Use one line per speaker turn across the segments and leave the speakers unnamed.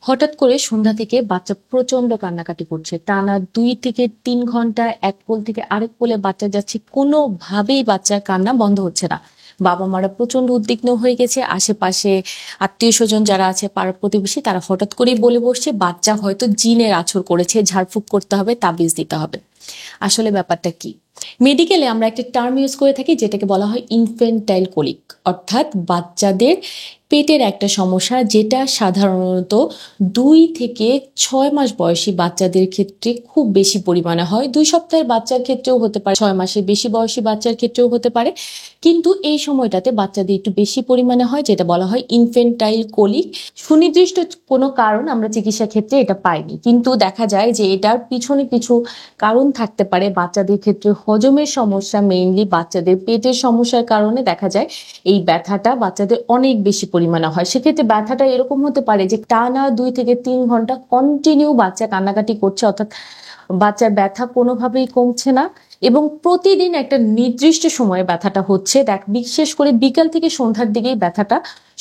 হঠাৎ করে সন্ধ্যা থেকে বাচ্চা প্রচন্ড কান্নাকাটি করছে, টানা 2 থেকে 3 ঘন্টা এক কোল থেকে আরেক কোলে বাচ্চা যাচ্ছে, কোনোভাবেই বাচ্চার কান্না বন্ধ হচ্ছে না। বাবা মারা প্রচন্ড উদ্বিগ্ন হয়ে গেছে। আশেপাশে আত্মীয় স্বজন যারা আছে, পাড়া প্রতিবেশী, তারা হঠাৎ করেই বলে বসছে বাচ্চা হয়তো জিনের আছর করেছে, ঝাড়ফুঁক করতে হবে, তাবিজ দিতে হবে। আসলে ব্যাপারটা কি? মেডিকেলে আমরা একটা টার্ম ইউজ করে থাকি যেটাকে বলা হয় ইনফেন্টাইল কোলিক, অর্থাৎ বাচ্চাদের পেটের একটা সমস্যা, যেটা সাধারণত 2 থেকে 6 মাস বয়সী বাচ্চাদের ক্ষেত্রে খুব বেশি পরিমাণে হয়। 2 সপ্তাহের বাচ্চার ক্ষেত্রেও হতে পারে, 6 মাসের বেশি বয়সী বাচ্চার ক্ষেত্রেও হতে পারে, কিন্তু এই সময়টাতে বাচ্চাদের একটু বেশি পরিমাণে হয়, যেটা বলা হয় ইনফেন্টাইল কোলিক। সুনির্দিষ্ট কোনো কারণ আমরা চিকিৎসা ক্ষেত্রে এটা পাইনি, কিন্তু দেখা যায় যে এটার পিছনে কিছু কারণ থাকতে পারে। বাচ্চাদের ক্ষেত্রে হজমের সমস্যা, মেইনলি বাচ্চাদের পেটের সমস্যার কারণে দেখা যায় এই ব্যথাটা বাচ্চাদের অনেক বেশি পরিমাণে হয়। সেক্ষেত্রে ব্যথাটা এরকম হতে পারে যে টানা 2 থেকে 3 ঘন্টা কন্টিনিউ বাচ্চা কান্নাকাটি করছে, অর্থাৎ বাচ্চার ব্যথা কোনোভাবেই কমছে না এবং প্রতিদিন একটা নির্দিষ্ট সময়ে ব্যথাটা হচ্ছে। বিশেষ করে বিকাল থেকে সন্ধ্যার দিকেই ব্যথাটা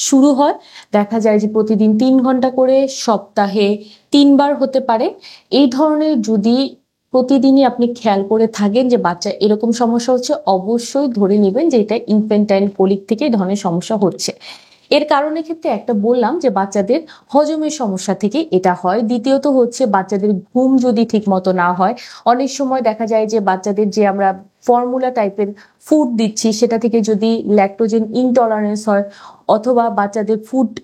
শুরু হয়। দেখা যায় যে প্রতিদিন 3 ঘন্টা করে, সপ্তাহে 3 বার হতে পারে। এই ধরনের যদি প্রতিদিনই আপনি খেয়াল করে থাকেন যে বাচ্চা এরকম সমস্যা হচ্ছে, অবশ্যই ধরে নেবেন যে এটা ইনফেন্টাইল কোলিক থেকে এই ধরনের সমস্যা হচ্ছে। এর কারণের ক্ষেত্রে একটা বললাম যে বাচ্চাদের হজমের সমস্যা থেকে এটা হয়। দ্বিতীয়ত হচ্ছে বাচ্চাদের ঘুম যদি ঠিক মতো না হয়। অনেক সময় দেখা যায় যে বাচ্চাদের যে আমরা ফর্মুলা টাইপের ফুড দিচ্ছি সেটা থেকে যদি ল্যাকটোজেন ইনটলারেন্স হয়, অথবা বাচ্চাদের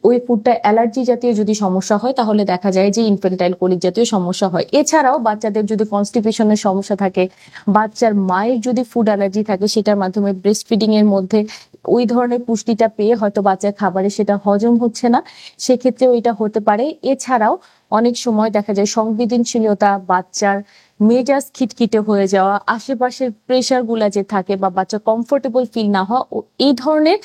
ওই ফুডটা অ্যালার্জি জাতীয় যদি সমস্যা হয়, তাহলে দেখা যায় যে ইনফেন্টাইল কোলিক জাতীয় সমস্যা হয়। এছাড়াও বাচ্চাদের যদি কনস্টিপেশনের সমস্যা থাকে, বাচ্চার মায়ের যদি ফুড অ্যালার্জি থাকে, সেটার মাধ্যমে ব্রেস্ট ফিডিং এর মধ্যে ওই ধরনের পুষ্টিটা পেয়ে হয়তো বাচ্চার খাবারে সেটা হজম হচ্ছে না, সেক্ষেত্রেও এটা হতে পারে। এছাড়াও অনেক সময় দেখা যায় সংবেদনশীলতা, বাচ্চার মেজাজ খিটখিটে হয়ে যাওয়া, আশেপাশের প্রেশার গুলা যে থাকে বা বাচ্চা কমফোর্টেবল ফিল না হওয়া, এই ধরনের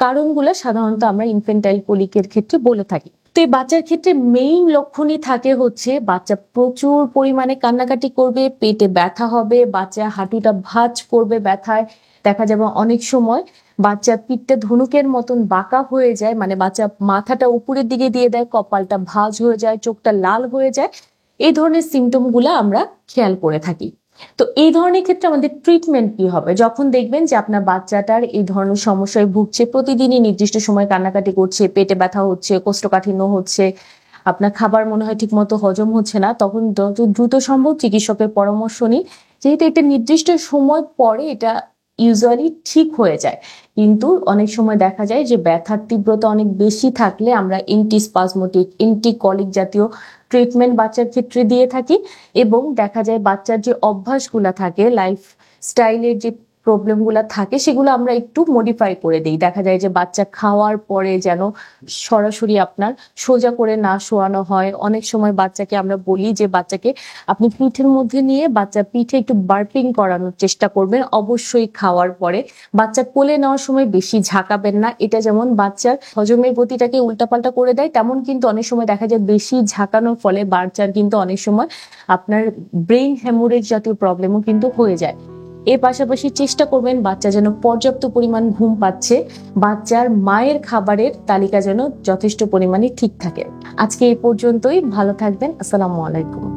কারণগুলো সাধারণত আমরা ইনফেন্টাইল কোলিকের ক্ষেত্রে বলে থাকি। তো এই বাচ্চার ক্ষেত্রে মেইন লক্ষণই থাকে হচ্ছে বাচ্চা প্রচুর পরিমাণে কান্নাকাটি করবে, পেটে ব্যথা হবে, বাচ্চা হাঁটুটা ভাঁজ করবে ব্যথায়। দেখা যাবে অনেক সময় বাচ্চার পিঠটা ধনুকের মতন বাঁকা হয়ে যায়, মানে বাচ্চা মাথাটা উপরের দিকে দিয়ে দেয়, কপালটা ভাঁজ হয়ে যায়, চোখটা লাল হয়ে যায়। এই ধরনের সিমটম গুলা আমরা খেয়াল করে থাকি। তো এই ধরনের ক্ষেত্রে আমাদের ট্রিটমেন্ট কি হবে? যখন দেখবেন যে আপনার বাচ্চাটার এই ধরনের সমস্যায় ভুগছে, প্রতিদিনই নির্দিষ্ট সময় কান্নাকাটি করছে, পেটে ব্যথা হচ্ছে, কোষ্ঠকাঠিন্য হচ্ছে, আপনার খাবার মনে হয় ঠিক মতো হজম হচ্ছে না, তখন যত দ্রুত সম্ভব চিকিৎসকের পরামর্শ নিন। যেহেতু একটা নির্দিষ্ট সময় পরে এটা ইউজুয়ালি ঠিক হয়ে যায়, কিন্তু অনেক সময় দেখা যায় যে ব্যথার তীব্রতা অনেক বেশি থাকলে আমরা অ্যান্টিস্পাজমোটিক, অ্যান্টিকলিক জাতীয় ট্রিটমেন্ট বাচ্চার ক্ষেত্রে দিয়ে থাকি। এবং দেখা যায় বাচ্চার যে অভ্যাসগুলা থাকে, লাইফ স্টাইলের যে প্রবলেমগুলো থাকে, সেগুলো আমরা একটু মডিফাই করে দিই। দেখা যায় যে বাচ্চা খাওয়ার পরে যেন সরাসরি আপনার সোজা করে না শোয়ানো হয়। অনেক সময় বাচ্চাকে আমরা বলি যে বাচ্চাকে আপনি পিঠের মধ্যে নিয়ে বাচ্চা পিঠে একটু বার্পিং করানোর চেষ্টা করবেন, অবশ্যই খাওয়ার পরে। বাচ্চা কোলে নেওয়ার সময় বেশি ঝাঁকাবেন না, এটা যেমন বাচ্চার হজমের গতিটাকে উল্টাপাল্টা করে দেয়, তেমন কিন্তু অনেক সময় দেখা যায় বেশি ঝাঁকানোর ফলে বাচ্চার কিন্তু অনেক সময় আপনার ব্রেইন হ্যামোরেজ জাতীয় প্রবলেমও কিন্তু হয়ে যায়। এর পাশাপাশি চেষ্টা করবেন বাচ্চা যেন পর্যাপ্ত পরিমাণ ঘুম পাচ্ছে, বাচ্চার মায়ের খাবারের তালিকা যেন যথেষ্ট পরিমাণে ঠিক থাকে। আজকে এই পর্যন্তই, ভালো থাকবেন। আসসালামু আলাইকুম।